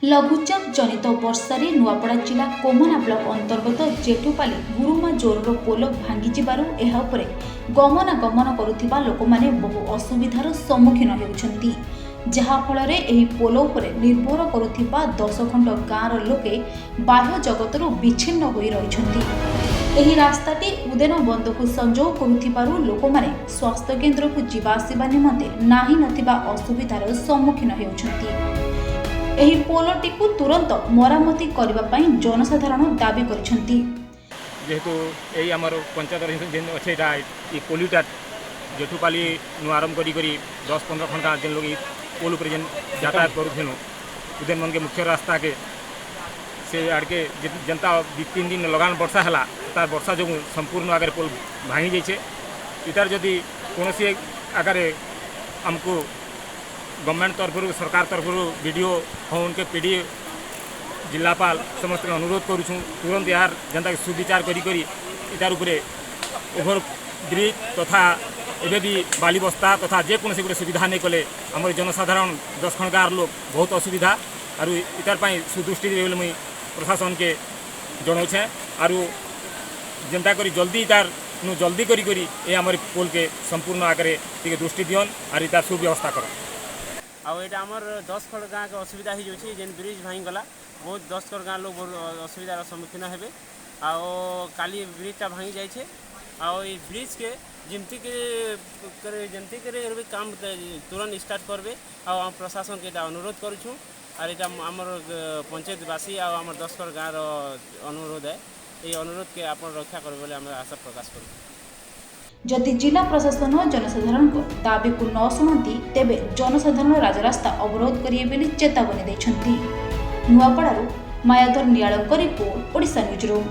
लघुचाप जनित वर्षारे नुआपड़ा जिला कोमना ब्लॉक अंतर्गत जेठुपाली गुरुमा जोरर पोल भांगिजिबारु एहा उपरे गमनागमन करुथिबा लोकमाने बहु असुविधार सम्मुखीन हेउछन्ति। जहा फलरे एही पोल उपरे निर्भर करुथिबा 10 खंड गाँर लोके बाह्य जगतरु विच्छिन्न होई रहिछन्ति। एही रास्ताटी उदेन बंदको संजोग करुथिबारु लोकमाने स्वास्थ्य केन्द्र को जिबा आसिबा निमंते नाही नथिबा असुविधार सम्मुखीन हेउछन्ति। एही पोलटी को तुरंत मरामती करबा पई जनसाधारण दाबी करिसंती। जेहेतु एई हमर पंचायत जेन अछि एटा ई पोलिटा जेठुपाली नु आरंभ करी 10-15 खंडा जेन लोग पोल ऊपर जेन यातायात करूथेनु उदेन मन के मुख्य रास्ता के से आड़के जनता 2-3 दिन लगान वर्षा हला तार वर्षा जो संपूर्ण आगे पोल भांगी जाइछे। इतार जदि कोनोसी आगे हमको गवर्नमेंट तरफ सरकार तरफ वीडियो फोन के पीडी जिलापाल समस्त अनुरोध करूँ तुरंत यार जनता के सुविचार करी इतार उपरे ओभर ब्रिज तथा एवं भी बाली बस्ता तथा जेकोसी गोटे सुविधा नहीं कले आम जनसाधारण 10 खंड गाँव लोग बहुत असुविधा और इतार सुदृष्टि देवे मुई प्रशासन के जनाऊे और जनता करी जल्दी इतार जल्दी करी आम पोल के संपूर्ण आगे टे दृष्टि दियन और इतार सुव्यवस्था कर। आमर 10 खंड गाँव के असुविधा हो जेन ब्रिज भांगीगला बहुत 10 खंड गाँव लोग असुविधार सम्मुखीन हेबे। काली ब्रिजटा भांगी जाइए आई ब्रिज के जमती के काम तुरंत स्टार्ट करबे आ प्रशासन के अनुरोध करूँ और यहाँ आमर पंचायतवासी आम 10 खंड गाँव अनुरोध है ये अनुरोध के आप रक्षा कर आशा प्रकाश करूँ। जदि जिला प्रशासन जनसाधारण दाबी को न शुणती तेबे जनसाधारण राजरास्ता अवरोध करिए बेली चेतावनी दैछन्ति। नुआपड़ारू मायाधर नियाळଙ୍କ रिपोर्ट ओडिशा न्यूज रूम।